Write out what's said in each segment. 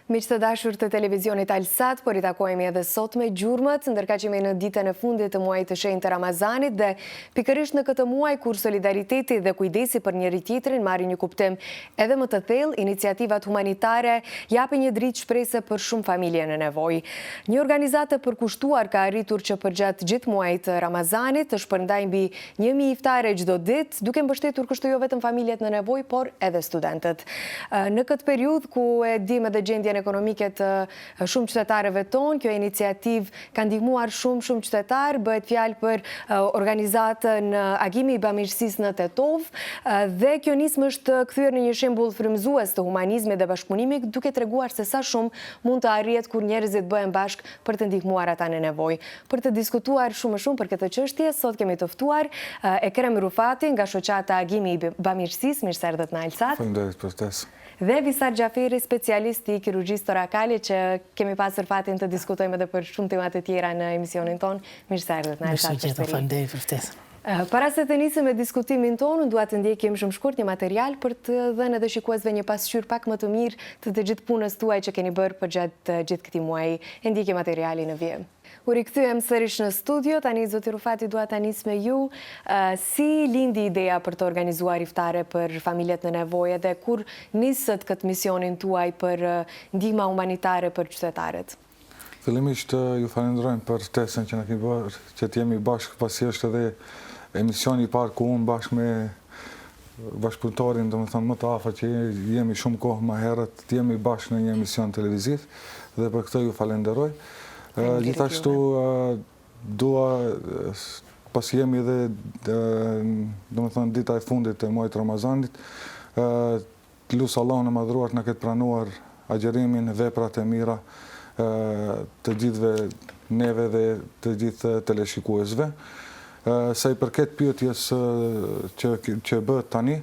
Miq të dashur të televizionit Alsat, por I takojmë edhe sot me gjurmët, ndërka që jemi në ditën e fundit të muajit të shenjtë të Ramazanit dhe pikërisht në këtë muaj kur solidariteti dhe kujdesi për njëri tjetrin marrin një kuptim edhe më të thellë, iniciativat humanitare japin një dritë shprese për shumë familje në nevojë. Një organizatë e përkushtuar ka arritur që përgjatë gjithë muajit të Ramazanit të shpërndajë mbi 1000 iftare çdo ditë, duke mbështetur kështu jo vetëm familjet në nevojë, por edhe studentët. Në këtë periudhë ku e dim edhe gjendjen ekonomike të shumë qytetarëve tonë, kjo iniciativë ka ndihmuar shumë qytetarë, bëhet fjalë për organizatën Agimi I Bamirësisë në Tetov, dhe kjo nismë është kthyer në një shembull frymëzues të humanizmit dhe bashkëpunimit, duke treguar se sa shumë mund të arrihet kur njerëzit bëhen bashkë për të ndihmuar ata në nevojë. Për të diskutuar shumë për këtë çështje, sot kemi të ftuar Ekrem Rufati nga shoqata Agimi I Bamirësisë, mirë se erdhët në Alsat. Faleminderit për ftesën. Dhe Visar Gjaferi, specialist I kirurgjisë torakale, që kemi pasur fatin të diskutojmë edhe për shumë temat e tjera në emisionin tonë. Mirë se erdhët në Alsat. Faleminderit për ftesën. Para se të nisim me diskutimin tonë, dua të ndjekim shumë shkurt një material për të dhënë edhe shikuesve një pasqyrë pak më të mirë të gjithë punës tuaj që keni bërë përgjatë gjithë këtij muaji. E ndjekim materialin në vijim. U rikthyem sërish në studio, tani zoti Rufati dua ta nis me ju. Si lindi ideja për të organizuar iftare për familjet në nevojë dhe kur nisët këtë misionin tuaj për ndihma humanitare për qytetarët? Fillimisht ju falenderojmë për ftesën që na keni bërë, që të jemi bashkë, pasi është edhe emisioni I parë ku unë bashkë me bashkëpunëtorin, domethënë më të afërt që jemi shumë kohë më herët, të jemi bashkë në një emision televiziv dhe për këtë ju falenderoj. Gjithashtu dua, pasi jemi edhe domethënë dita e fundit të muajit Ramazanit, lut Allahun e madhruar të na ketë pranuar agjerimin, veprat e mira të gjithëve neve dhe të gjithë teleshikuesve. Sa I përket pyetjes që bëhet tani,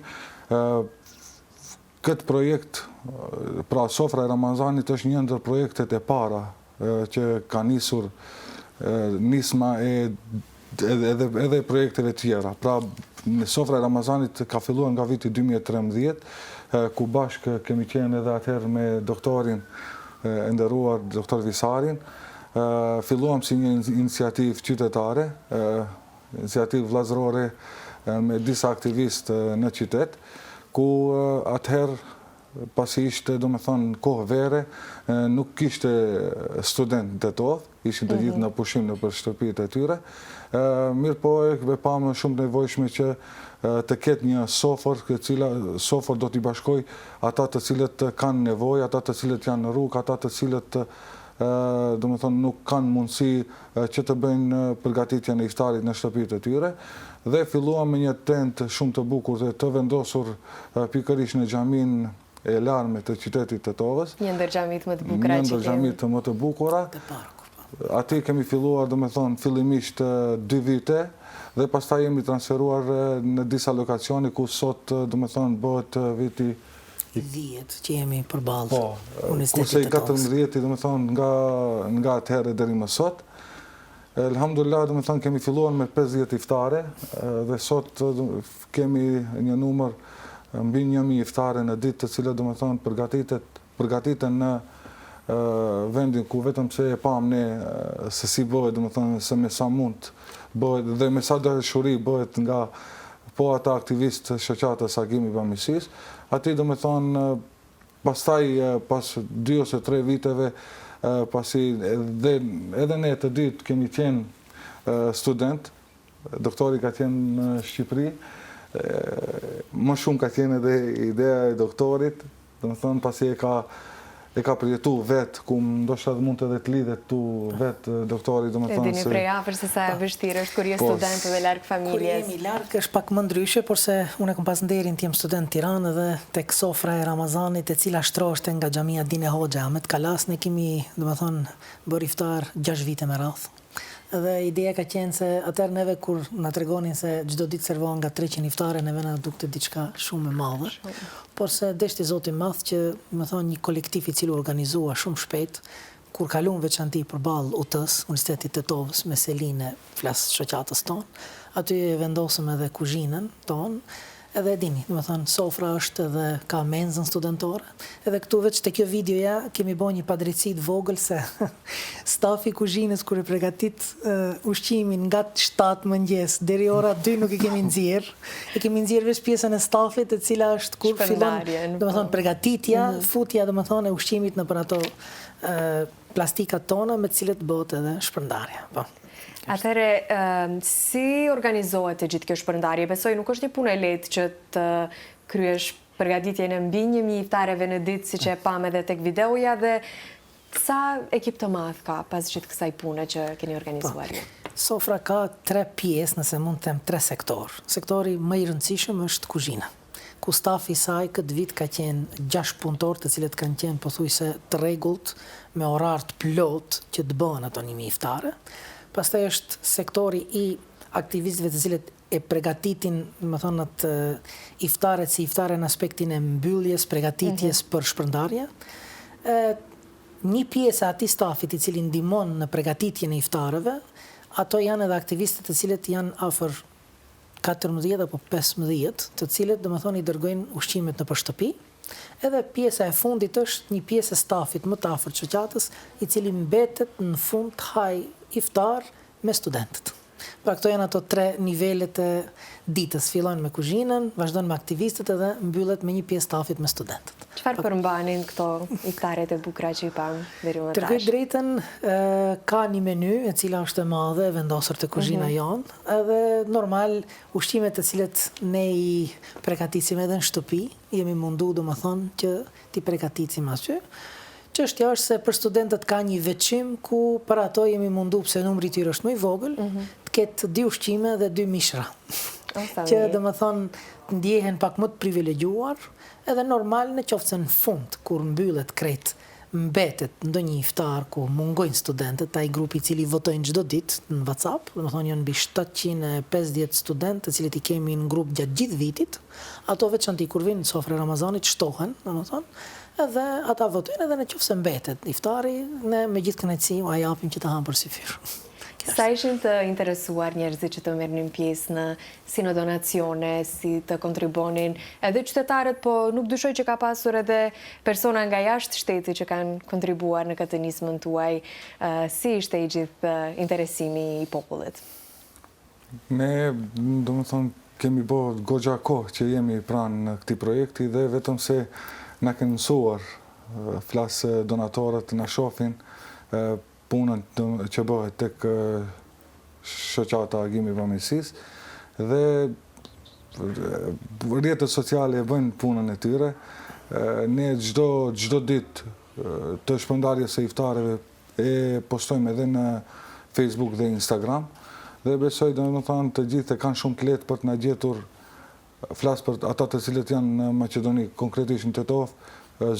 këtë projekt, pra Sofra e Ramazanit është një ndër projektet e para që ka nisur nisma edhe projekteve tjera. Pra, Sofra e Ramazanit ka filluar nga viti 2013, ku bashkë kemi qenë edhe atëherë me doktorin e nderuar, doktor Visarin. Filluam si një iniciativë qytetare, iniciativë vllazërore me disa aktivistë në qytet, ku atëherë pasi ishte, domethënë, kohë vere, nuk kishte student në Tetov, ishin të gjithë në pushim në për shtëpitë e tyre. Mirë po e pamë shumë nevojshme që të ketë një sofor do t'i bashkoj ata të cilët kanë nevojë, ata të cilët janë në rrugë, ata të cilët domethënë nuk kanë mundësi që të bëjnë përgatitjen e iftarit në shtëpitë e tyre. Dhe filluam me një tent shumë të bukur dhe të vendosur pikërisht në xhamin e larme të qytetit të Tetovës. Një ndër xhamit më të bukura që kemi. Një ndër xhamit më të bukura. Aty kemi filluar, domethënë, fillimisht 2 vite dhe pastaj jemi transferuar në disa lokacione ku sot, domethënë, bëhet viti 10 që jemi përballë. Po, kurse I 14, domethënë, nga atëherë deri më sot. Elhamdulillah, domethënë, kemi filluar me 50 iftare dhe sot kemi një numër mbi 1000 iftare në ditë, të cilët domethënë përgatiten në vendin ku vetëm se e pam ne se si bëhet, domethënë se me sa mund bëhet dhe me sa dashuri bëhet nga po ata aktivistë shoqatës Agimi I Bamirësisë. Aty domethënë pastaj pas 2 ose 3 viteve pasi edhe ne të ditë kemi qenë student, doktori ka qenë në Shqipëri, më shumë ka qenë edhe ideja e doktorit, domethënë pasi e ka përjetu vetë, ku ndoshta mund edhe të lidhet tu vetë doktori, domethënë se... E dini prej afër se sa e vështirë është kur je student dhe larg familjes. Kur jemi larg është pak më ndryshe, por se unë kam pas nderin të jem student në Tiranë dhe tek Sofra e Ramazanit, e cila shtroheshte nga xhamia Dine Hoxha Ahmet Kalas, ne kemi, domethënë, bërë iftar 6 vite me radhë. Dhe ideja ka qenë se atëherë neve kur na tregonin se çdo ditë servohen nga 300 iftare, neve na dukte diçka shumë e madhe. Por se deshti Zoti i Madh që, më thonë, një kolektiv I cili organizua shumë shpejt, kur kalon veçanti përballë UT-s, Universitetit të Tetovës, me Seline, flas shoqatës tonë, aty e vendosëm edhe kuzhinën tonë, edhe e dini, sofra është edhe ka menzën studentore, edhe këtu veç të kjo videoja kemi bo një padrejtësi të vogël se stafi kuzhinës kur e pregatit ushqimin nga 7 mëngjes deri ora 2 nuk e kemi nxjerr. E kemi nxjerr veç pjesën e stafit e cila është kur fillon pregatitja, futja e ushqimit në për ato plastikat tona me të cilët bëhet edhe shpërndarja. Po. Atëre, si organizohet e gjithë kjo shpërndarje? Besoj nuk është një punë e lehtë që të kryesh përgatitjen e mbi 1000 iftareve në ditë, siç e pam edhe tek videoja, dhe sa ekip të madh ka pas gjithë kësaj pune që keni organizuar ju? Sofra ka 3 pjesë, nëse mund të them 3 sektor. Sektori më i rëndësishëm është kuzhina, ku stafi i saj këtë vit ka qenë 6 punëtorë të cilët kanë qenë pothuajse të rregullt me orar të plot që të bëhen ato 1000 iftare. Pastaj është sektori i aktivistëve të cilët e përgatitin, atë iftaret si iftare në aspektin e mbylljes, përgatitjes për shpërndarje. Një pjesë e atij stafit i cili ndihmon në përgatitjen e iftareve, ato janë edhe aktivistët të cilët janë afër 14 apo 15, të cilët i dërgojnë ushqimet nëpër shtëpi. Edhe pjesa e fundit është një pjesë e stafit më të afërt shoqatës, i cili mbetet në fund haj iftar me studentët. Pra këto janë ato 3 nivelet e ditës. Fillojnë me kuzhinën, vazhdojnë me aktivistët edhe mbyllet me një pjesë stafit me studentët. Çfarë përmbanin këto iftaret e bukura që i pam deri më tash? Të drejtën, ka një menu e cila është e madhe, e vendosur te kuzhina jonë, edhe normal ushqimet të cilët ne i përgatisim edhe në shtëpi, jemi mundu që t'i përgatisim aty. Çështja është se për studentët ka një veçim ku për ato jemi mundu, pse numri i tyre është më i vogël, të ketë 2 ushqime dhe 2 mishra. Që ndjehen pak më të privilegjuar, edhe normal në qoftë se në fund, kur mbyllet krejt, mbetet ndonjë iftar ku mungojnë studentët, ai grupi i cili votojnë çdo ditë në WhatsApp, janë mbi 750 studentë, të cilët i kemi në grup gjatë gjithë vitit, ato veçanti kur vinë në sofrën e Ramazanit shtohen, edhe ata votojnë, edhe në qoftë se mbetet iftari, ne me gjithë kënaqësi a japim që të hanë për syfyr. Sa ishin të interesuar njerëzit që të merrnin pjesë në si në donacione, si të kontribonin edhe qytetarët, po nuk dyshoj që ka pasur edhe persona nga jashtë shtetit që kanë kontribuar në këtë nismën tuaj. Si ishte i gjithë interesimi i popullit? Ne, kemi bërë goxha kohë që jemi pranë në këtij projekti dhe vetëm se na kanë mësuar, flasë donatorët, na shohin punën që bëhet tek shoqata Agimi i Bamirësisë dhe rrjetet sociale bëjnë punën e tyre. Ne çdo ditë të shpërndarjes së iftareve e postojmë edhe në Facebook dhe Instagram dhe besoj të gjithë kanë shumë të lehtë për të na gjetur. Flas për ata të cilët janë në Maqedoni, konkretisht në Tetov,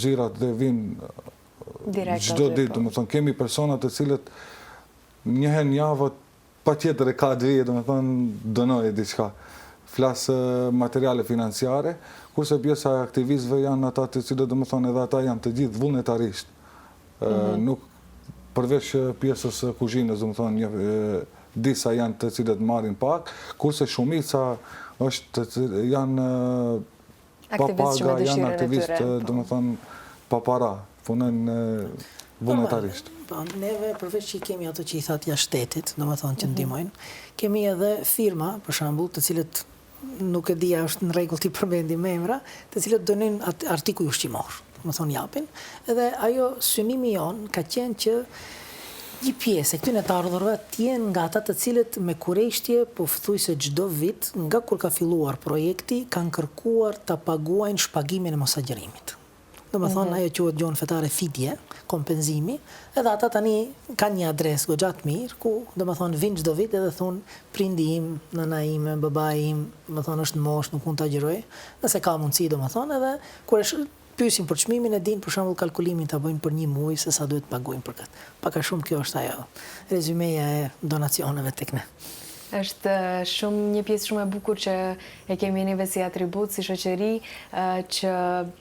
zhirat dhe vinë çdo ditë, kemi persona të cilët një herë në javë patjetër e ka vije, donojë diçka. Flas materiale financiare, kurse pjesa e aktivistëve janë ata të cilët edhe ata janë të gjithë vullnetarisht. Nuk përveç pjesës së kuzhinës, disa janë të cilët marrin pak, kurse shumica janë pa paga, janë aktivistë, pa para, punojnë vullnetarisht. Neve, përveç që kemi ato që i thatë jashtë shtetit, që ndihmojnë, kemi edhe firma, për shembull, të cilët nuk e dia është në rregull ti përmendim emra, të cilët donojnë artikuj ushqimor, japin, edhe ajo synimi jon ka qenë që një pjesë e këtyre të ardhurve t'jenë nga ata të cilët me kurreshtje, po pothuajse çdo vit, nga kur ka filluar projekti, kanë kërkuar ta paguajnë shpagimin e mosagjerimit. Ajo quhet gjuhën fetare fidje, kompenzimi, edhe ata tani kanë një adresë goxha të mirë, ku vinë çdo vit edhe thonë prindi im, nëna ime, babai im, është në moshë, nuk mund ta agjeroj, nëse ka mundësi edhe kur pyesin për çmimin e din, për shembull kalkulimin ta bëjnë për një muaj se sa duhet të paguajnë për këtë. Pak a shumë kjo është ajo rezumeja e donacioneve tek ne. Është shumë një pjesë shumë e bukur që e kemi neve si atribut, si shoqëri, që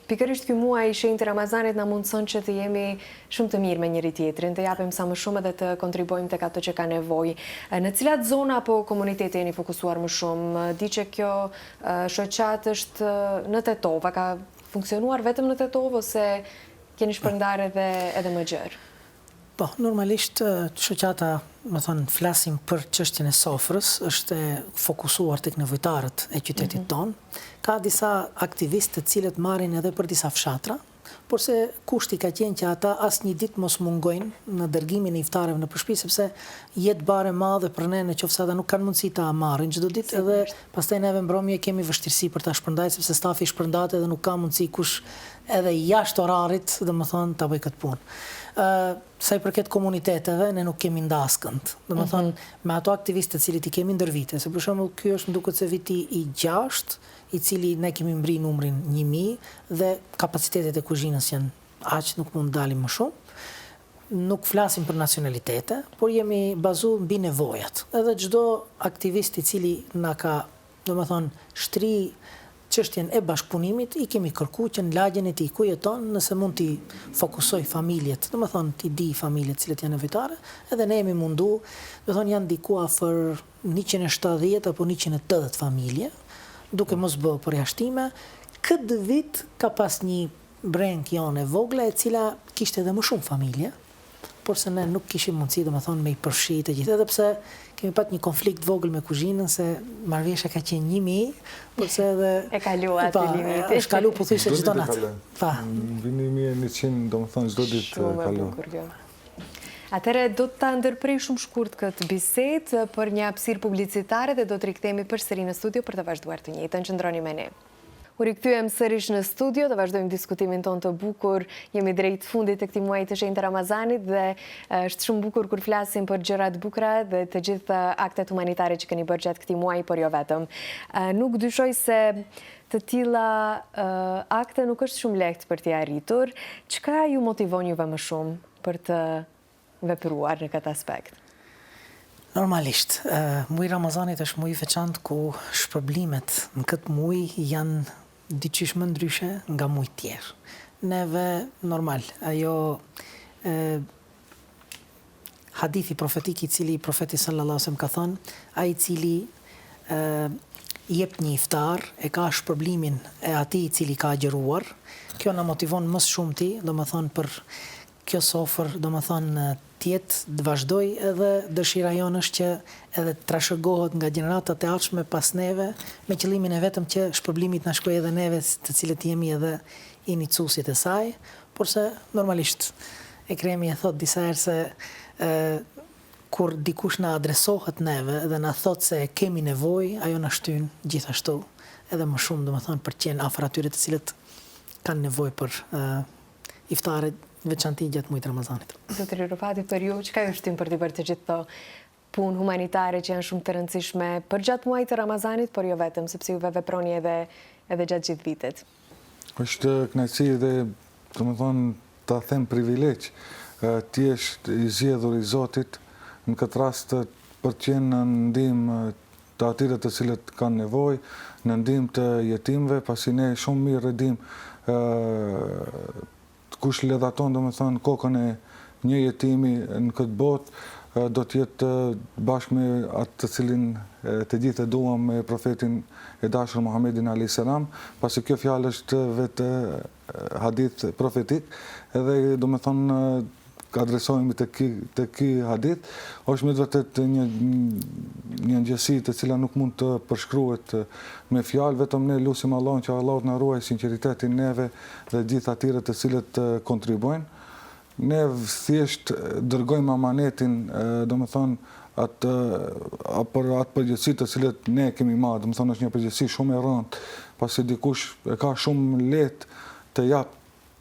pikërisht ky muaj i shenjtë i Ramazanit na mundson që të jemi shumë të mirë me njëri tjetrin, të japim sa më shumë edhe të kontribuojmë tek ato që ka nevojë. Në cilat zona apo komunitete jeni fokusuar më shumë? Di që kjo shoqat është në Tetova, ka funksionuar vetëm në Tetova ose keni shpërndar edhe më gjerë? Po, normalisht shoqata, më thonë, flasim për çështjen e sofrës, është fokusuar tek nevojtarët e qytetit tonë. Ka disa aktivistë të cilët marrin edhe për disa fshatra, por se kushti ka qenë që ata asnjë ditë mos mungojnë në dërgimin e iftareve në shtëpi, sepse jetë bare madhe për ne nëse ata nuk kanë mundësi ta marrin çdo ditë, edhe pastaj neve mbrëmje kemi vështirësi për ta shpërndajtur, sepse stafi shpërndahet edhe nuk ka mundësi kush edhe jashtë orarit, domethënë, ta bëj këtë punë. Sa i përket komuniteteve, ne nuk kemi nda askënd. Domethënë, me ato aktivistë të cilët i kemi ndër vite, se për shembull ky është më duket se viti i 6, i cili ne kemi mbri numrin 1000 dhe kapacitetet e kuzhinës janë aq, nuk mund dalim më shumë. Nuk flasim për nacionalitete, por jemi bazuar mbi nevojat. Edhe çdo aktivist i cili na ka, domethënë, shtri çështjen e bashkëpunimit, i kemi kërkuar që në lagjen e tij ku jeton, nëse mund t'i fokusoj familjet, domethënë t'i di familjet cilët janë nevojtare, edhe ne jemi mundu, domethënë janë diku afër 170 apo 180 familje, duke mos bë përjashtime. Këtë vit ka pas një breng jonë e vogla e cila kishte edhe më shumë familje, por se ne nuk kishim mundësi, domethënë, me i përfshijë të gjithë, edhe pse kemi pat një konflikt vogël me kuzhinën, se marrëveshja ka qenë 1000, por se edhe e kalua atë limit. Është kalu pothuajse çdo natë. Pa. Vini 1100, domethënë çdo ditë Shumë e kalon. bukur kjo. Atëherë do të ta ndërprej shumë shkurt këtë bisedë për një hapësirë publicitare dhe do të rikthehemi përsëri në studio për të vazhduar të njëjtën. Qëndroni me ne. U rikthyem sërish në studio, të vazhdojmë diskutimin tonë të bukur. Jemi drejt fundit të këtij muaji të shenjtë Ramazanit dhe është shumë bukur kur flasim për gjërat bukura dhe të gjitha aktet humanitare që keni bërë gjatë këtij muaji, por jo vetëm. Nuk dyshoj se të tilla akte nuk është shumë lehtë për t'i arritur. Çka ju motivon juve më shumë për të vepruar në këtë aspekt? Normalisht, muaji Ramazanit është muaj i veçantë ku shpërblimet në këtë muaj janë diçish më ndryshe nga muajt tjerë. Neve normal, ajo hadithi profetik i cili profeti sallallahu alaihi wasallam ka thënë, ai i cili jep një iftar e ka shpërblimin e atij i cili ka agjëruar. Kjo na motivon më shumëti, domethënë për kjo sofër, domethënë tjetë të vazhdoj, edhe dëshira jonë është që edhe të trashëgohet nga gjeneratat e ardhshme pas neve, me qëllimin e vetëm që shpërblimit na shkojë edhe neve, të cilët jemi edhe iniciuesit e saj, por se normalisht Ekremi e thot disa herë se kur dikush na adresohet neve dhe na thot se kemi nevojë, ajo na shtyn gjithashtu edhe më shumë, domethënë për të qenë afër atyre të cilët kanë nevojë për iftare veçanti gjatë muajit Ramazanit. Zotëri Rufati, për ju, çka ju shtyn për të bërë të gjithë këto punë humanitare që janë shumë të rëndësishme për gjatë muajit të Ramazanit, por jo vetëm, sepse juve veproni edhe gjatë gjithë vitit? Është kënaqësi dhe, domethënë, ta them privilegj, ti je i zgjedhur i Zotit në këtë rast për të qenë në ndihmë të atyre të cilët kanë nevojë, në ndihmë të jetimëve, pasi ne shumë mirë e dim kush ledhaton, domethënë, kokën e një jetimi në këtë botë do të jetë bashkë me atë të cilin të gjithë e duam, me profetin e dashur Muhammedin alayhis salam, pasi kjo fjalë është vetë hadith profetik, edhe domethënë adresohemi te ky hadith, është me të vërtetë një ngjësi të cila nuk mund të përshkruhet me fjalë, vetëm ne lutim Allahun që Allahu të na ruaj sinqeritetin neve dhe gjithë atyre të cilët kontribuojnë. Ne thjesht dërgojmë amanetin, domethënë për atë përgjegjësi të cilët ne kemi marrë, domethënë është një përgjegjësi shumë e rëndë, pasi dikush e ka shumë lehtë të jap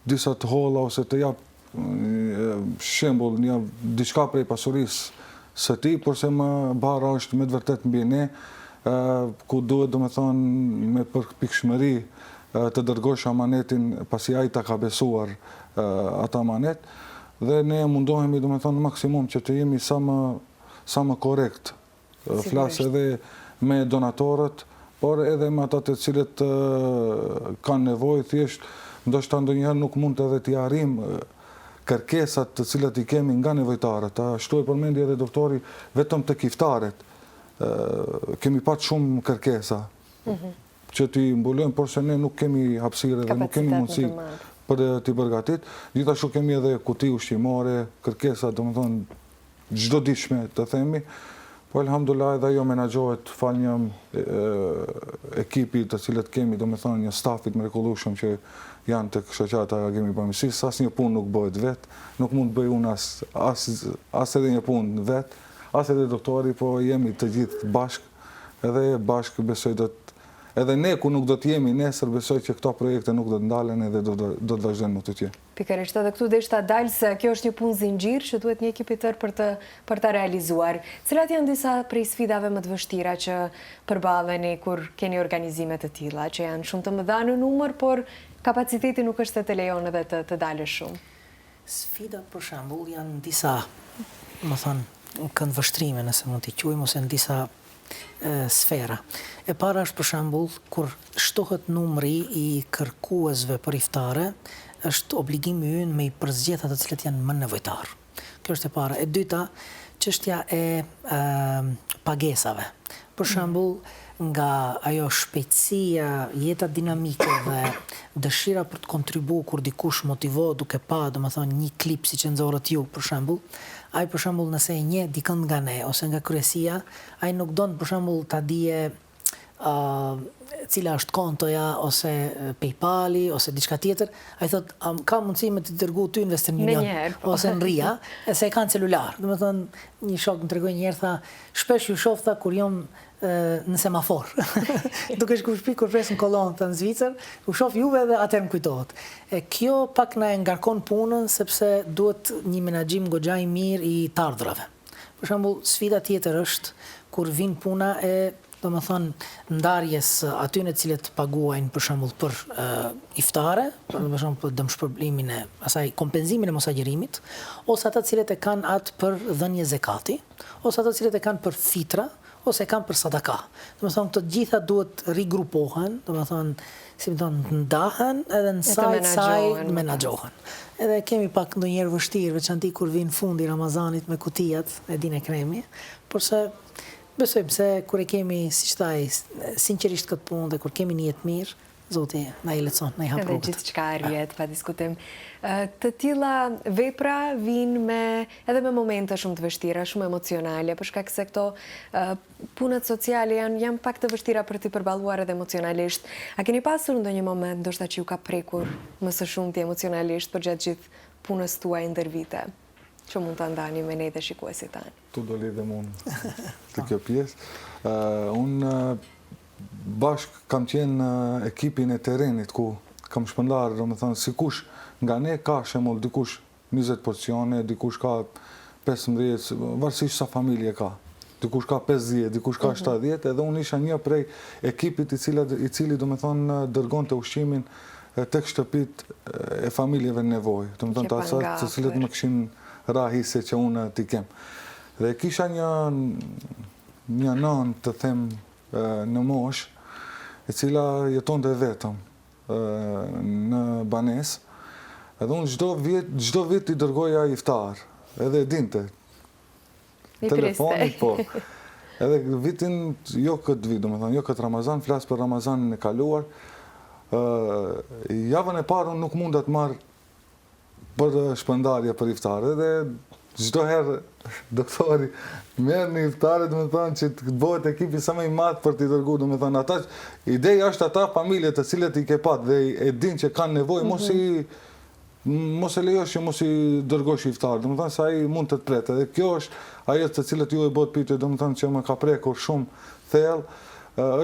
disa të holla ose të jap shembull një diçka prej pasurisë së tij, por se më bara është me të vërtetë mbi ne, ku duhet domethënë me përpikshmëri të dërgosh amanetin pasi ai ta ka besuar atë amanet, dhe ne mundohemi domethënë në maksimum që të jemi sa më korrekt Flas edhe me donatorët, por edhe me ata të cilët kanë nevojë, thjesht ndoshta ndonjëherë nuk mund edhe t'i arrim kërkesat të cilat i kemi nga nevojtarët. Ashtu e përmendi edhe doktori, vetëm tek iftaret kemi pat shumë kërkesa që t'i mbulojmë, por se ne nuk kemi hapësirë dhe nuk kemi mundësi për t'i përgatit. Gjithashtu kemi edhe kuti ushqimore, kërkesa, domethënë çdo dishme të themi, po elhamdulillah edhe ajo menaxhohet fal një ekipi të cilët kemi, domethënë një stafit mrekullueshëm që janë të shoqata e agimit pamësisë. Asnjë punë nuk bëhet vetë, nuk mund të bëj unë as edhe një punë vetë, as edhe doktori, po jemi të gjithë bashkë, edhe bashkë besoj edhe ne ku nuk do të jemi nesër, besoj që këto projekte nuk do të ndalen edhe do të vazhdojnë më të tjerë. Pikërisht edhe këtu deshta dalë se kjo është një punë zinxhir që duhet një ekip i tërë për ta realizuar. Cilat janë disa prej sfidave më të vështira që përballeni kur keni organizime të tilla, që janë shumë të mëdha në numër, por kapaciteti nuk është se të lejon edhe të dalë shumë? Sfidat, për shembull, janë disa, më thonë, këndvështrime, nëse mund t'i quajmë, ose në disa sfera. E para është, për shembull, kur shtohet numri i kërkuesve për iftare, është obligimi ynë me i përzgjedh ato të cilët janë më nevojtar. Kjo është e para. E dyta, çështja e pagesave. Për shembull, nga ajo shpejtësia, jeta dinamike dhe dëshira për të kontribuar kur dikush motivohet duke pa, domethënë një klip siç e nxorët ju, për shembull, ai për shembull nëse e njeh dikën nga ne ose nga kryesia, ai nuk don për shembull ta dije cila është kontoja ose PayPal-i ose diçka tjetër, ai thot ka mundësi me të dërguar ty në Western Union ose në RIA, se e kanë celular. Domethënë një shok më tregoi një herë, tha, shpesh ju shoh tha kur jam në semafor. Duke shkuar në shtëpi kur pres në kolonë në Zvicër, u shoh juve dhe atëherë më kujtohet. Kjo pak na e ngarkon punën sepse duhet një menaxhim goxha i mirë i të ardhrave. Për shembull, sfida tjetër është kur vin puna e domethënë ndarjes atyre të cilët paguajnë për shembull për iftare, për shembull për dëmshpërblimin e asaj kompenzimin e mosagjërimit, ose ata të cilët e kanë atë për dhënje zekati, ose ata të cilët e kanë për fitra, ose e kanë për sadaka. Domethënë të gjitha duhet rigrupohen, domethënë si më thonë ndahen edhe në saj menaxhohen. Edhe kemi pak ndonjëherë vështirë, veçanti kur vin fundi Ramazanit me kutijat e dinë kremi, por se besojmë se kur e kemi, siç thaj, sinqerisht këtë punë dhe kur kemi një jetë mirë, Zoti na i lehtëson, na i hap rrugët. Edhe gjithçka rrihet, pa diskutim. Të tilla vepra vijnë edhe me momente shumë të vështira, shumë emocionale, për shkak se këto punët sociale janë pak të vështira për t'i përballuar edhe emocionalisht. A keni pasur ndonjë moment ndoshta që ju ka prekur më së shumti emocionalisht për gjatë gjithë punës tuaj ndër vite, që mund ta ndani me ne dhe shikuesit tanë? Tu do lidhem unë të kjo pjesë. Unë bashk kam qenë në ekipin e terenit ku kam shpërndarë, domethënë sikush nga ne ka shembull dikush 20 porcione, dikush ka 15, varësisht sa familje ka. Dikush ka 50, dikush ka 70, edhe unë isha një prej ekipit i cili domethënë dërgonte ushqimin tek shtëpit e familjeve në nevojë. Domethënë të asaj të cilët më kishin rahi se që unë t'i kem. Dhe kisha një nën të them në mosh, e cila jetonte vetëm në banesë, edhe unë çdo vit i dërgoja iftar, edhe e dinte. Telefonit, po. Edhe vitin, jo këtë vit, domethënë, jo këtë Ramazan, flas për Ramazanin e kaluar, javën e parë unë nuk munda të marr për shpërndarje për iftar, edhe çdo herë doktori merr në iftare, domethënë që të bëhet ekipi sa më i madh për t'i dërguar, domethënë ata ideja është ata familje të cilët i ke pat dhe e din që kanë nevojë, mos e lejosh që mos i dërgosh iftar, domethënë se ai mund të pretë. Dhe kjo është ajo të cilët ju e bëhet pyetje, domethënë që më ka prekur shumë thellë,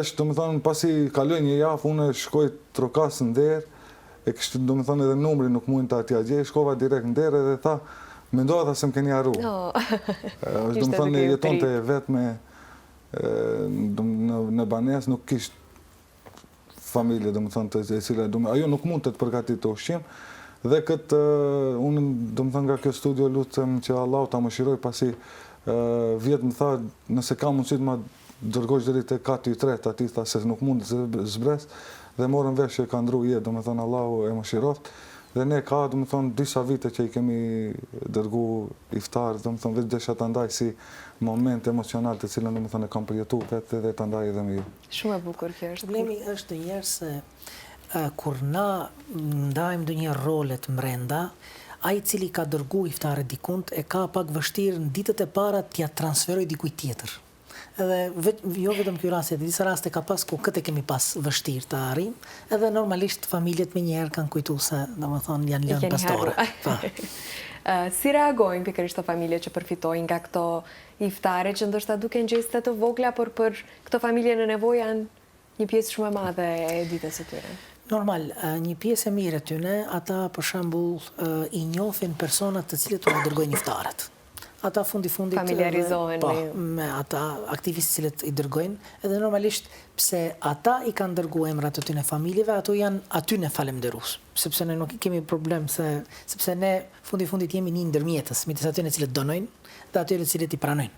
është domethënë pasi kaloi një javë unë shkoj trokas në derë, e kishte domethënë edhe numrin nuk mund ta gjej, shkova direkt në derë dhe tha mendova se më keni harruar. Domethënë jetonte vetëm në banesë, nuk kishte familje, domethënë e cila ajo nuk mund të përgatitte ushqim. Dhe këtë unë domethënë nga kjo studio lutem që Allahu ta mëshiroj pasi vjetë më tha, nëse ka mundësi të ma dërgojsh deri te kati i tretë, ati tha se nuk mund të zbres, dhe morën vesh që ka ndru jetë, do me thonë Allahu e mëshiroft, dhe ne ka, do me thonë, disa vite që i kemi dërgu iftar, do me thonë, vetë desha të ndaj si moment emocional të cilën, do me thonë, e kam përjetu vetë dhe të ndaj edhe me ju. Shumë e bukur kjo është. Problemi është njerë se kur na ndajmë dë një rolet mrenda, ai cili ka dërgu iftare dikunt e ka pak vështirë në ditët e para t'ja transferoj dikuj tjetër. Edhe jo vetëm kjo raste, disa raste ka pas ku këtë kemi pas vështirë të arrim, edhe normalisht familjet me njerë kanë kujtu se, domethënë, janë lënë pastore. Si reagojnë pikërisht të familje që përfitojnë nga këto iftare, që ndoshta duken gjeste të vogla, por për këto familje në nevojë janë një pjesë shumë e madhe e ditës së tyre? Normal, një pjesë e mirë e tyne, ata për shembull i njohin personat të cilët u dërgojnë iftaret. Ata fundi-fundit familiarizohen me ata aktivistë cilët i dërgojnë, edhe normalisht pse ata i kanë dërgu emrat të tyne familjeve, ato janë atyne falemderus. Sepse ne nuk kemi problem, sepse ne fundi-fundit jemi një ndërmjetës, midis atyne cilët donojnë dhe atyre cilët i pranojnë.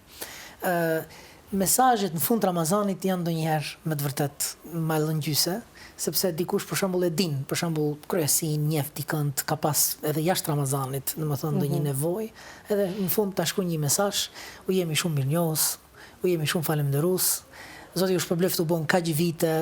Mesazhet në fund Ramazanit janë ndonjëherë me të vërtet mallëngjyse, sepse dikush për shembull e din, për shembull kryesin, njeft dikënd, ka pas edhe jashtë Ramazanit, domethënë ndonjë nevojë, edhe në fund ta shkruaj një mesazh, u jemi shumë mirënjohës, u jemi shumë falemnderues, Zoti ju shpërbleft u bën kaq vite,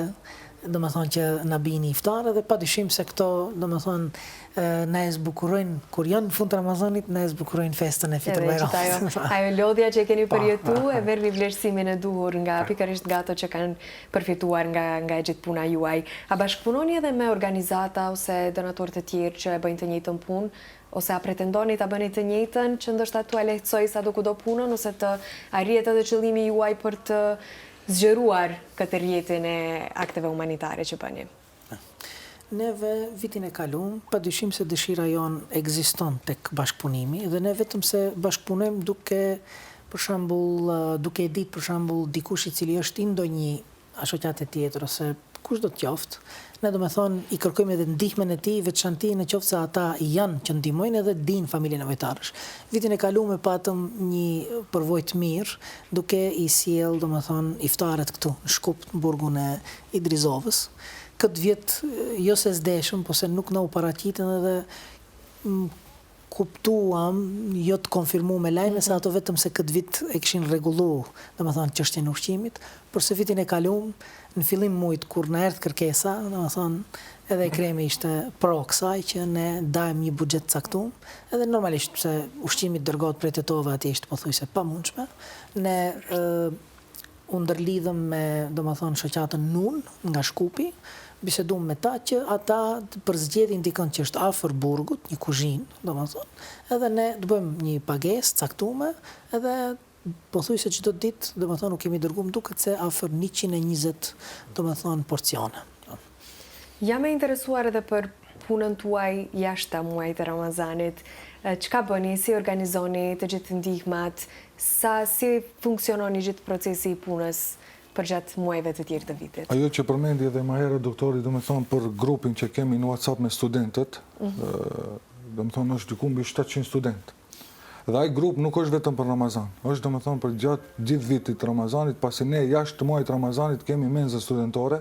domethënë që na bini iftar, edhe padyshim se këto domethënë na e zbukurojnë kur janë në fund Ramazanit, na e zbukurojnë festën e Fitr Bayramit. Ajo lodhja që keni përjetu e merrni vlerësimin e duhur nga pikërisht nga ato që kanë përfituar nga e gjithë puna juaj. A bashkëpunoni edhe me organizata ose donatorë të tjerë që e bëjnë të njëjtën punë, ose a pretendoni ta bëni të njëjtën që ndoshta t'u lehtësoj sa do kudo punën, ose të arrihet edhe qëllimi juaj për të zgjeruar këtë rrjetin e akteve humanitare që bëni? Neve vitin e kaluar, padyshim se dëshira jonë ekziston tek bashkëpunimi dhe ne vetëm se bashkëpunojmë duke për shembull duke e ditë për shembull dikush i cili është i ndonjë asociate tjetër ose kush do të qoftë, ne domethënë i kërkojmë edhe ndihmën e tij, veçanti në qoftë se ata janë që ndihmojnë edhe din familjen nevojtarësh. Vitin e kaluar patëm një përvojë të mirë duke i sjell domethënë iftaret këtu në Shkup, në burgun e Idrizovës. Këtë vjet jo se s'deshëm, po se nuk na u paraqitën edhe kuptuam, jo të konfirmu me lajme, se ato vetëm se këtë vit e kishin rregullu, domethënë çështjen e ushqimit, por se vitin e kaluar, në fillim muajit kur na erdhi kërkesa, domethënë edhe kremi ishte pro kësaj që ne dajmë një buxhet caktuar, edhe normalisht pse ushqimi dërgohet prej tetove atje ishte pothuajse pamundshme, ne u ndërlidhëm me domethënë shoqatën Nun nga Shkupi, biseduam me ta që ata për zgjedhjen dikon që është afër burgut, një kuzhinë, domethënë, edhe ne të bëjmë një pagesë caktuar, edhe pothuajse çdo ditë, domethënë u kemi dërguar duket se afër 120, domethënë porcione. Jam e interesuar edhe për punën tuaj jashtë muajit të Ramazanit. Çka bëni, si organizoni të gjithë ndihmat, si funksionon gjithë procesi i punës për gjatë muajve të tjerë të vitit? Ajo që përmendi edhe më herët doktori, do me thonë për grupin që kemi në WhatsApp me studentët, do me thonë është diku mbi 700 studentë. Dhe ai grup nuk është vetëm për Ramazan, është do me thonë për gjatë gjithë vitit të Ramazanit, pasi ne jashtë muajit Ramazanit kemi menze studentore,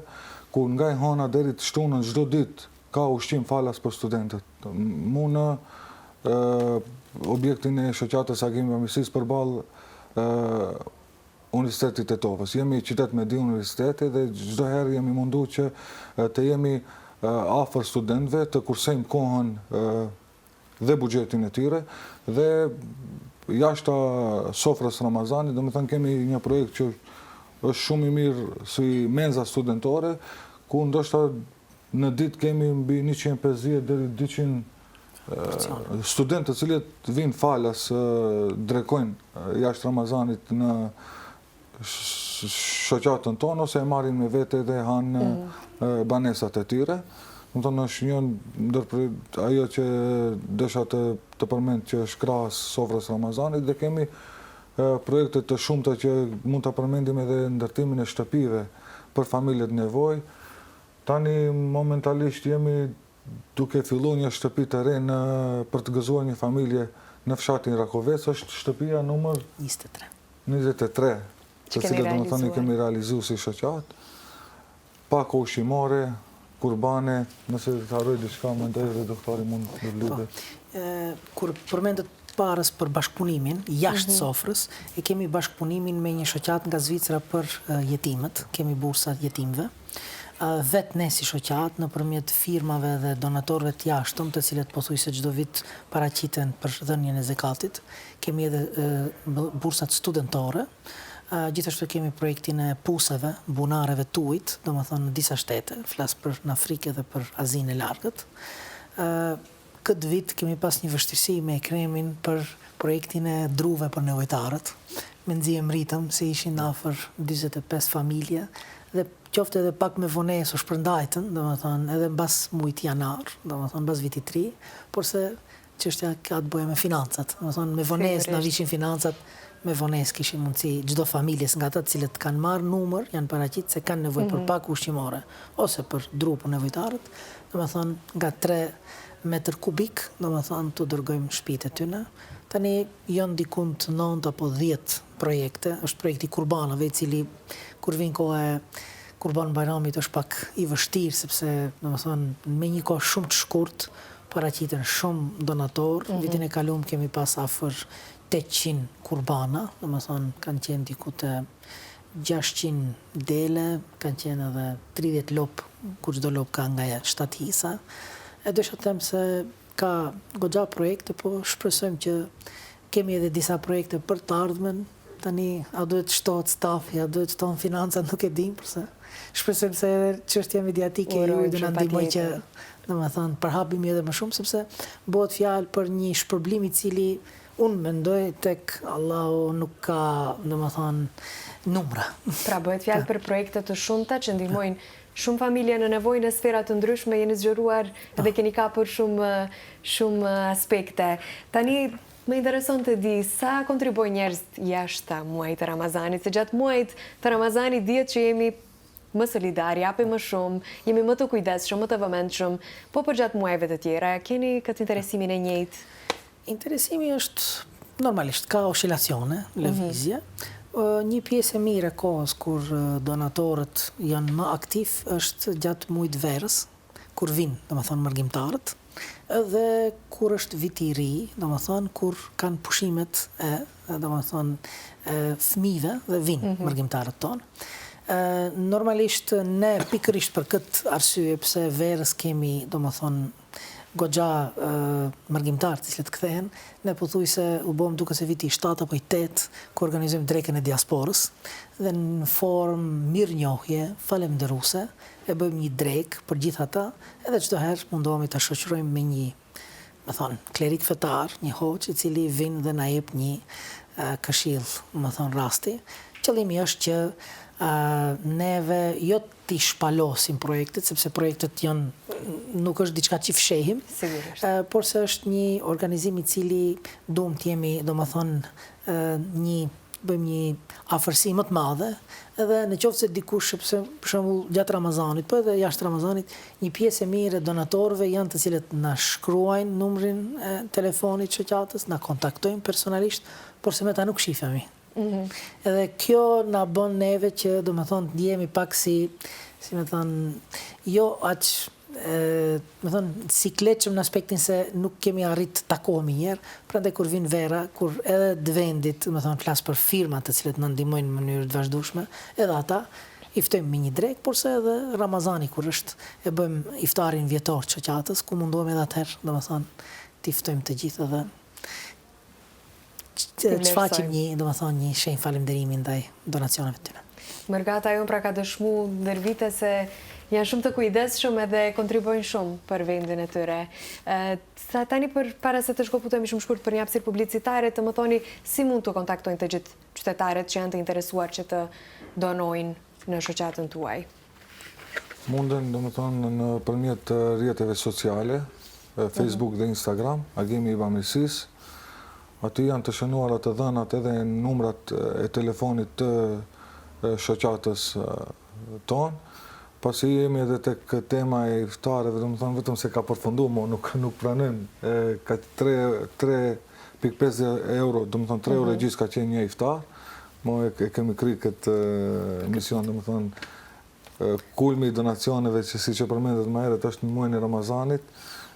ku nga e hëna deri të shtunën çdo ditë ka ushqim falas për studentët. Mu në objektin e shoqatës Agimi Amisisë përballë Universitetit të Tetovës. Jemi qytet me 2 universitete dhe çdo herë jemi mundu që të jemi afër studentëve, të kursejmë kohën dhe buxhetin e tyre dhe jashtë sofrës Ramazanit, do me thënë kemi një projekt që është shumë i mirë si menza studentore, ku ndoshta në ditë kemi mbi 150 deri 200 studentë të cilët vinë falas, drekojnë jashtë Ramazanit në shoqatën tonë, ose e marrin me vete dhe hanë banesat e tyre. Më tonë është një ndër ajo që desha të përmend që është krahas sofrës Ramazanit, dhe kemi projekte të shumta që mund të përmendim edhe ndërtimin e shtëpive për familjet nevojë. Tani momentalisht jemi duke filluar një shtëpi të re për të gëzuar një familje në fshatin Rakovec, është shtëpia numër 23, të cilët domethënë i kemi realizuar si shoqat, pak ushqimore, kurbane, nëse të harroj diçka mendoj dhe doktori mund të lidhet. Kur përmendet parës për bashkëpunimin, jashtë sofrës, e kemi bashkëpunimin me një shoqat nga Zvicra për jetimet, kemi bursat jetimve. Vetë ne si shoqat, nëpërmjet firmave dhe donatorëve të jashtëm, të cilët pothuajse çdo vit paraqiten për dhënien e zakatit, kemi edhe bursat studentore. Gjithashtu kemi projektin e puseve, bunareve të ujit, domethënë në disa shtete, flas për në Afrikë dhe për Azinë e Largët. Këtë vit kemi pas një vështirësi me kremin për projektin e druve për nevojtarët. Me nxjerrim ritëm se ishin afër 45 familje dhe qoftë edhe pak me vonesë u shpërndajtën, domethënë edhe mbas muajit janar, domethënë mbas vitit të ri, por se çështja ka të bëjë me financat. Domethënë me vonesë na vishin financat, me vonesë kishin mundësi çdo familjes nga ata të cilët kanë marrë numër, janë paraqitur se kanë nevojë për pak ushqimore ose për dru për nevojtarët, domethënë nga 3 metër kubik, domethënë të dërgojmë shtëpitë e tyre. Tani janë dikun të 9 apo 10 projekte, është projekti kurbanave, i cili kur vin koha e Kurban Bajramit është pak i vështirë, sepse domethënë me një kohë shumë të shkurt paraqiten shumë donator. Vitin e kaluar kemi pas afër 800 kurbana, domethënë kanë qenë diku te 600 dele, kanë qenë edhe 30 lop, kur çdo lop ka nga 7 hisa. E dësha të them se ka goxha projekte, po shpresojmë që kemi edhe disa projekte për të ardhmen. Tani, a duhet shtohet stafi, a duhet shtohen financat, nuk e dim, përse shpresojmë se edhe çështja mediatike ju do na ndihmoj që domethënë përhapemi edhe më shumë, sepse bëhet fjalë për një shpërblim i cili unë mendoj tek Allahu nuk ka, domethënë, numra. Pra bëhet fjalë për projekte të shumta që ndihmojnë shumë familje në nevojë në sfera të ndryshme, jeni zgjeruar dhe keni kapur shumë aspekte. Tani më intereson të di sa kontribuojnë njerëz jashtë muajit të Ramazanit, se gjatë muajit të Ramazanit dihet që jemi më solidar, japim më shumë, jemi më të kujdesshëm, më të vëmendshëm, po për gjatë muajve të tjera, keni këtë interesimin e njëjtë? Interesimi është normalisht, ka oscilacione, lëvizje. Një pjesë e mirë e kohës kur donatorët janë më aktiv është gjatë muajit verës, kur vinë, domethënë marrëgimtarët, edhe kur është viti i ri, domethënë kur kanë pushimet e domethënë fëmijëve dhe vinë marrëgimtarët tonë. Normalisht ne pikërisht për këtë arsye pse verës kemi domethënë goxha marrëgimtarë të cilët kthehen, ne pothuajse u bëm duke se viti 7 apo i 8 ku organizojmë drekën e diasporës dhe në formë mirënjohje, falënderuese, e bëjmë një drekë për gjithë ata, edhe çdo herë mundohemi ta shoqërojmë me një, më thon, klerik fetar, një hoxh i cili vjen dhe na jep një këshill, më thon, rasti. Qëllimi është që neve jo t'i shpalosim projektet, sepse projektet nuk është diçka që fshehim, por se është një organizim i cili duam të jemi, domethënë, bëjmë një afërsi më të madhe, edhe në qoftë se dikush, për shembull gjatë Ramazanit, po edhe jashtë Ramazanit, një pjesë e mirë e donatorëve janë të cilët na shkruajnë numrin e telefonit shoqatës, na kontaktojnë personalisht, por se me ta nuk shifemi. Edhe kjo na bën neve që domethënë ndjehemi pak si më thon, jo aq më thon si kleçëm në aspektin se nuk kemi arrit të takohemi një herë, prandaj kur vin vera, kur edhe të vendit, më thon, flas për firmat të cilët na ndihmojnë në mënyrë të vazhdueshme, edhe ata i ftojmë me një drek, por se edhe Ramazani kur është, e bëjmë iftarin vjetor të shoqatës, ku mundohemi edhe atëherë, domethënë, t'i ftojmë të gjithë edhe të shfaqim një shenjë falënderimi ndaj donacioneve të tyre. Mërgata jonë pra ka dëshmu ndër vite se janë shumë të kujdesshëm edhe kontribuojnë shumë për vendin e tyre. Sa tani para se të shkoputemi shumë shkurt për një hapësirë publicitare, të më thoni si mund të kontaktojnë të gjithë qytetarët që janë të interesuar që të donojnë në shoqatën tuaj? Munden, domethënë, nëpërmjet rrjeteve sociale, Facebook dhe Instagram, Agimi i Bamirësisë. Aty janë të shënuara të dhënat edhe numrat e telefonit të shoqatës tonë. Pasi jemi edhe tek tema e iftareve, do më thonë vetëm se ka përfundu, mo nuk pranojmë, ka 3,5 euro, do më thonë 3 euro gjysë ka qenë një iftar, mo e kemi kry këtë mision, do më thonë kulmi i donacioneve që si që përmendet më herët është në muajin e Ramazanit.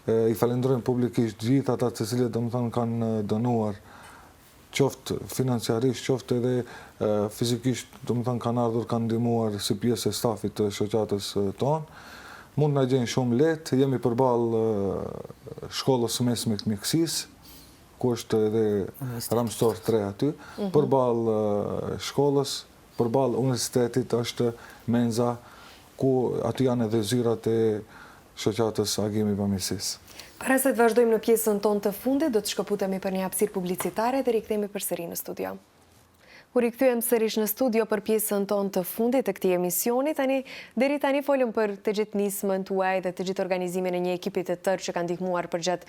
I falenderojmë publikisht gjithë ata të cilët do më thonë kanë donuar, qoftë financiarisht, qoftë edhe fizikisht, do më thonë kanë ardhur, kanë ndihmuar si pjesë e stafit të shoqatës tonë. Mund na gjejnë shumë lehtë, jemi përballë shkollës së mesme të mjekësisë, ku është edhe Ramstor 3 aty, përballë shkollës, përballë universitetit është menza, ku aty janë edhe zyrat e shoqatës Agimi i Bamirësisë. Para se të vazhdojmë në pjesën tonë të fundit, do të shkëputemi për një hapësirë publicitare dhe rikthehemi përsëri në studio. U rikthyem sërish në studio për pjesën tonë të fundit të këtij emisioni. Deri tani folëm për të gjithë nismën tuaj dhe të gjithë organizimin e një ekipi të tërë që kanë ndihmuar përgjatë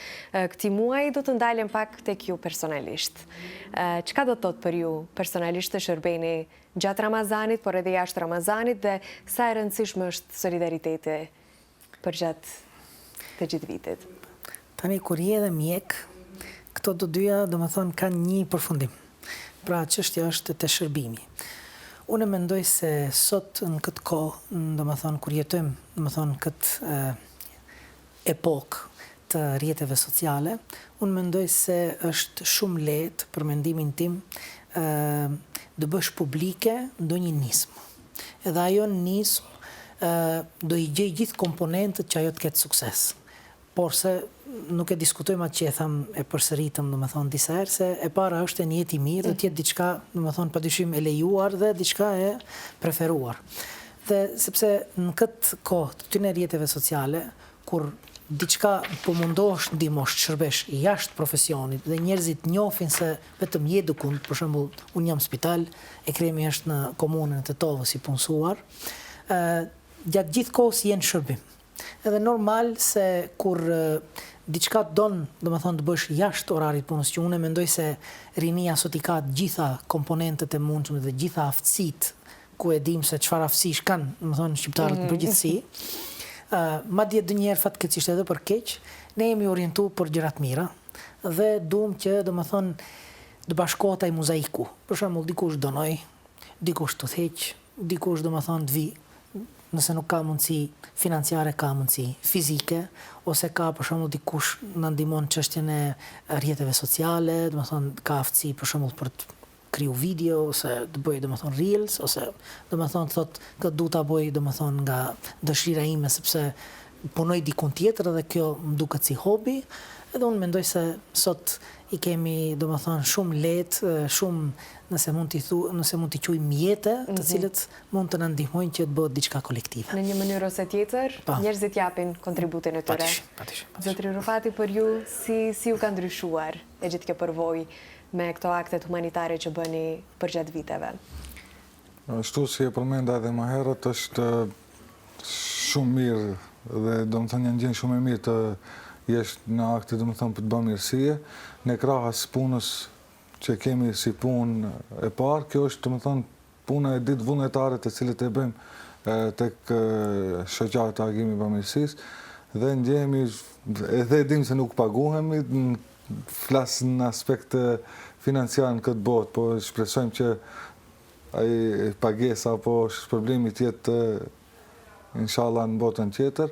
këtij muaji. Do të ndalem pak tek ju personalisht. Çka do të thotë për ju personalisht të shërbeni gjatë Ramazanit, por edhe jashtë Ramazanit, dhe sa e rëndësishme është solidariteti përgjatë të gjithë vitit? Tani, kur je dhe mjek, këto të dyja, do më thonë, kanë një përfundim. Pra, çështja është të shërbimi. Unë mendoj se sot në këtë kohë, do më thonë, kur jetojmë, do më thonë, këtë epokë të rrjeteve sociale, unë mendoj se është shumë lehtë për mendimin tim të bësh publike ndonjë nismë. Edhe ajo nismë do i gjej gjithë komponentët që ajo të ketë sukses. Por se nuk e diskutojmë atë që e tham, e përsëritëm, do më thonë, disa herë, se e para është e një jetë i mirë, dhe tjetë diçka, do më thonë, padyshim e lejuar dhe diçka e preferuar. Dhe sepse në këtë kohë të tyne rrjeteve sociale, kur diçka po mundosh ndihmosh, shërbesh jashtë profesionit dhe njerëzit njohin se vetëm je dukun, për shembull, unë jam spital, e kremi është në komunën e Tetovës i punësuar, gjatë gjithë kohës jenë shërbim. Edhe normal se kur diçka don, do më thonë, të bësh jashtë orarit punës, që unë mendoj se rinia sot i ka gjitha komponentët e mundshme dhe gjitha aftësitë, ku e dim se çfarë aftësish kanë, do më thonë, shqiptarët në përgjithësi. Madje ndonjëherë fatkeqësisht edhe për keq, ne jemi orientuar për gjërat mira dhe duam që, do më thonë, të bashkohet ai mozaiku. Për shembull, dikush donoj, dikush të theq, dikush, do më thonë, të vi. Nëse nuk ka mundësi financiare, ka mundësi fizike, ose ka për shembull dikush na ndihmon çështjen e rrjeteve sociale, do të thonë ka aftësi për shembull për të kriju video ose të bëj, do të thonë, reels, ose do të thonë thotë këtë du ta bëj, do të thonë, nga dëshira ime sepse punoj dikun tjetër dhe kjo më duket si hobi. Edhe unë mendoj se sot i kemi, do të thonë, shumë lehtë, shumë, nëse mund t'i quajmë mjete, të cilët mund të na ndihmojnë që të bëhet diçka kolektive. Në një mënyrë ose tjetër, njerëzit japin kontributin e tyre. Patjetër. Zotri Rufati, për ju, si ju ka ndryshuar e gjithë kjo përvojë me këto aktet humanitare që bëni përgjatë viteve? Ashtu si e përmenda edhe më herët, është shumë mirë dhe do më thënë janë gjendje shumë e mirë të jesh në akte, do më thënë, për të bërë mirësie. Në krahas punës që kemi si punë e parë, kjo është, do më thënë, puna e ditë vullnetare të cilët e bëjmë tek shoqata Agimi i Bamirësisë, dhe ndjehemi, edhe dim se nuk paguhemi, flas në aspekt financiar në këtë botë, po shpresojmë që ai pagesa apo shpërblimi të jetë inshallah në botën tjetër.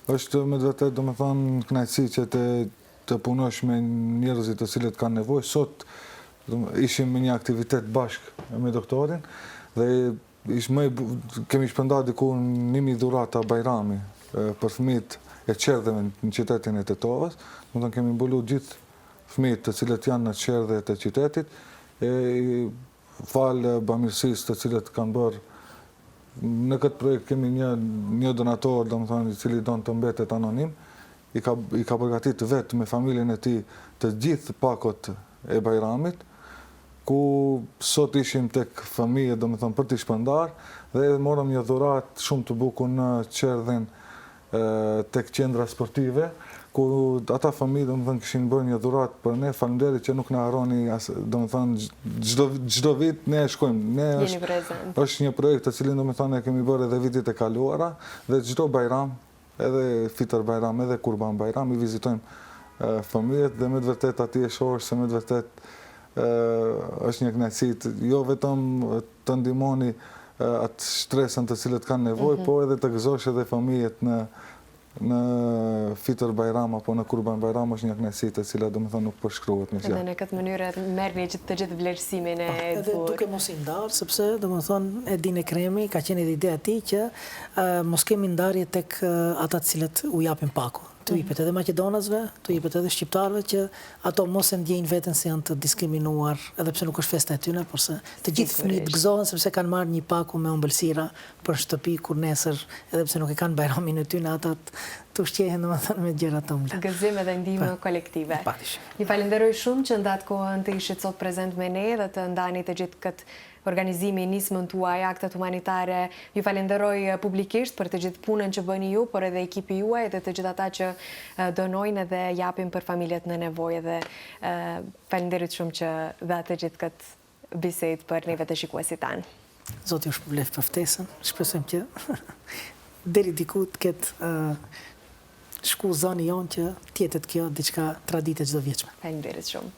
Është me të vërtetë, do më thonë, kënaqësi që të punosh me njerëzit të cilët kanë nevojë. Sot ishim me një aktivitet bashkë me doktorin dhe kemi shpërndarë diku 1000 dhurata Bajrami për fëmijët e qerdheve në qytetin e Tetovës. Do të thonë, kemi mbulu gjithë fëmijët të cilët janë në qerdhe të qytetit, falë bamirësisë të cilët kanë bërë. Në këtë projekt kemi një donator, do më thonë, i cili don të mbetet anonim, i ka përgatitur vetë me familjen e tij të gjithë pakot e Bajramit, ku sot ishim tek fëmijët, do më thonë, për t'i shpërndar, dhe morëm një dhuratë shumë të bukur në qerdhen tek qendra sportive, ku ata fëmijë domethënë kishin bërë një dhuratë për ne, faleminderit që nuk na harroni, domethënë çdo vit ne shkojmë. Ne është një projekt të cilin domethënë e kemi bërë edhe vitet e kaluara dhe çdo bajram, edhe Fitër Bajram, edhe Kurban Bajram, i vizitojmë fëmijët dhe me të vërtet ati e shohësh se me të vërtet është një kënaqësi, jo vetëm të ndihmoni atë stresën të cilët kanë nevojë, po edhe të gëzosh edhe fëmijët në Fitër Bajram apo në Kurban Bajram është një kënaqësi e cila domethënë nuk përshkruhet me fjalë. Edhe në këtë mënyrë merrni të gjithë vlerësimin e edhe duke mos i ndarë, sepse domethënë Edin Ekremi ka qenë edhe ide ati që mos kemi ndarje tek ata të cilët u japin paku. Të jepet edhe Maqedonasve, të jepet edhe shqiptarëve që ato mos e ndjejnë veten se janë të diskriminuar, edhe pse nuk është festa e tyre, por se të gjithë fëmijët gëzohen sepse kanë marrë një paku me ëmbëlsira për shtëpi kur nesër, edhe pse nuk e kanë bajramin e tyre, ata të ushqehen domethënë me gjëra të ëmbla. Gëzim edhe ndihmë kolektive. Ju falenderoj shumë që ndatë kohën të ishit sot prezent me ne dhe të ndani të gjithë këtë organizimi nismën tuaj, aktet humanitare. Ju falenderoj publikisht për të gjithë punën që bëni ju, por edhe ekipi juaj dhe të gjithë ata që donojnë dhe japin për familjet në nevojë dhe falenderit shumë që dha të gjithë këtë bisedë për neve të shikuesit tanë. Zoti ju shpërblet për ftesën. Shpresojmë që deri diku të ketë shku zoni jonë që tjetet kjo diçka tradite çdo vjeçme. Falenderit shumë.